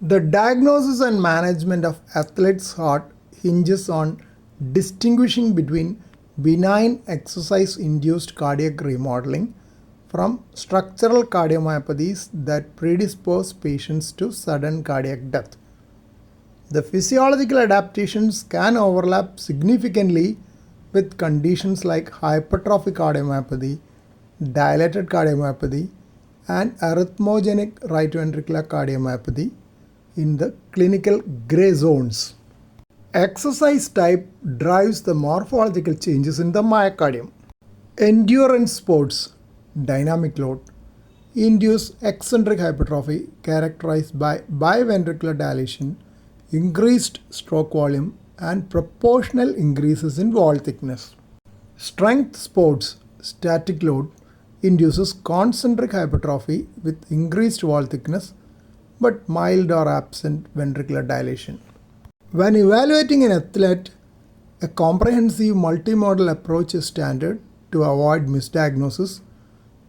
The diagnosis and management of athlete's heart hinges on distinguishing between benign exercise-induced cardiac remodeling from structural cardiomyopathies that predispose patients to sudden cardiac death. The physiological adaptations can overlap significantly with conditions like hypertrophic cardiomyopathy, dilated cardiomyopathy, and arrhythmogenic right ventricular cardiomyopathy in the clinical gray zones. Exercise type drives the morphological changes in the myocardium. Endurance sports, dynamic load, induce eccentric hypertrophy characterized by biventricular dilation, increased stroke volume, and proportional increases in wall thickness. Strength sports, static load, induces concentric hypertrophy with increased wall thickness but mild or absent ventricular dilation. When evaluating an athlete, a comprehensive multimodal approach is standard to avoid misdiagnosis,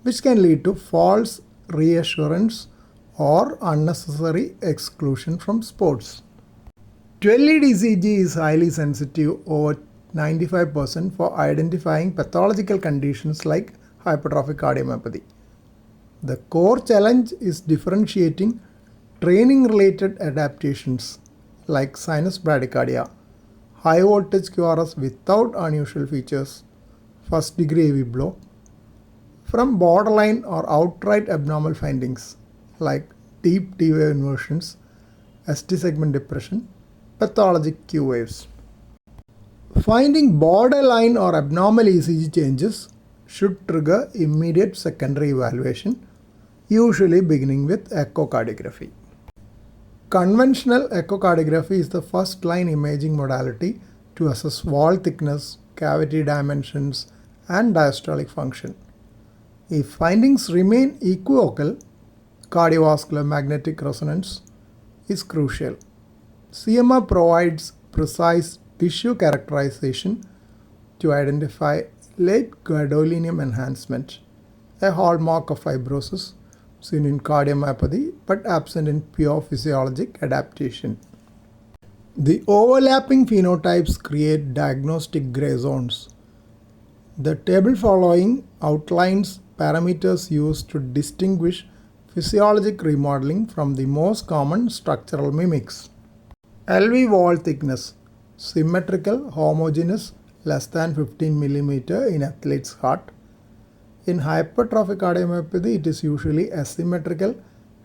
which can lead to false reassurance or unnecessary exclusion from sports. 12-lead ECG is highly sensitive, over 95%, for identifying pathological conditions like hypertrophic cardiomyopathy. The core challenge is differentiating training-related adaptations like sinus bradycardia, high voltage QRS without unusual features, first degree AV blow, from borderline or outright abnormal findings like deep T wave inversions, ST segment depression, pathologic Q waves. Finding borderline or abnormal ECG changes should trigger immediate secondary evaluation, usually beginning with echocardiography. Conventional echocardiography is the first-line imaging modality to assess wall thickness, cavity dimensions, and diastolic function. If findings remain equivocal, cardiovascular magnetic resonance is crucial. CMR provides precise tissue characterization to identify late gadolinium enhancement, a hallmark of fibrosis seen in cardiomyopathy but absent in pure physiologic adaptation. The overlapping phenotypes create diagnostic gray zones. The table following outlines parameters used to distinguish physiologic remodeling from the most common structural mimics. LV wall thickness, symmetrical, homogeneous, less than 15 mm in athlete's heart. In hypertrophic cardiomyopathy, it is usually asymmetrical,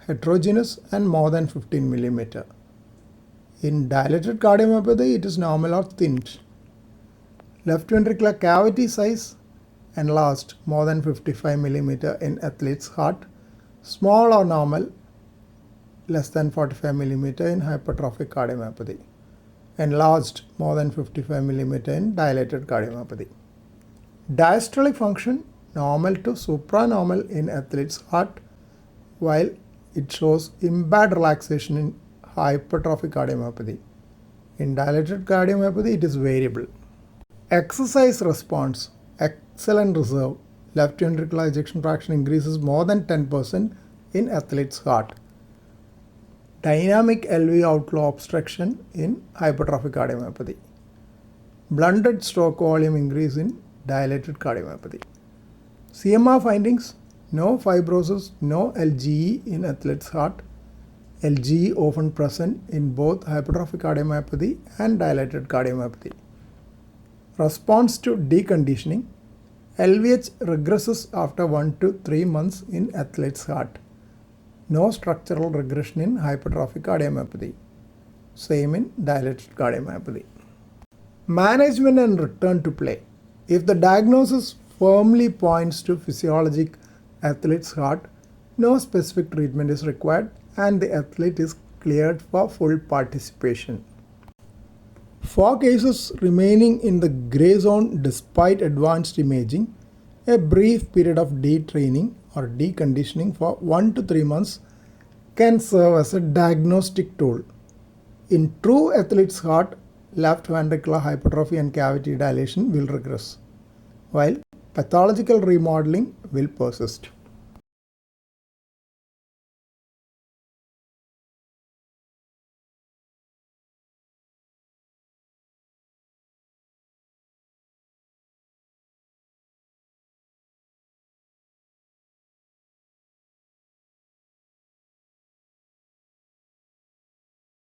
heterogeneous, and more than 15 mm. In dilated cardiomyopathy, it is normal or thinned. Left ventricular cavity size enlarged more than 55 mm in athlete's heart, small or normal, less than 45 mm in hypertrophic cardiomyopathy, enlarged more than 55 mm in dilated cardiomyopathy. Diastolic function normal to supranormal in athlete's heart, while it shows impaired relaxation in hypertrophic cardiomyopathy. In dilated cardiomyopathy, it is variable. Exercise response, excellent reserve. Left ventricular ejection fraction increases more than 10% in athlete's heart. Dynamic LV outflow obstruction in hypertrophic cardiomyopathy. Blunted stroke volume increase in dilated cardiomyopathy. CMR findings, no fibrosis, no LGE in athlete's heart. LGE often present in both hypertrophic cardiomyopathy and dilated cardiomyopathy. Response to deconditioning, LVH regresses after 1 to 3 months in athlete's heart. No structural regression in hypertrophic cardiomyopathy. Same in dilated cardiomyopathy. Management and return to play. If the diagnosis firmly points to physiologic athlete's heart, no specific treatment is required and the athlete is cleared for full participation. For cases remaining in the gray zone despite advanced imaging, a brief period of detraining or deconditioning for 1 to 3 months can serve as a diagnostic tool. In true athlete's heart, left ventricular hypertrophy and cavity dilation will regress, while pathological remodeling will persist.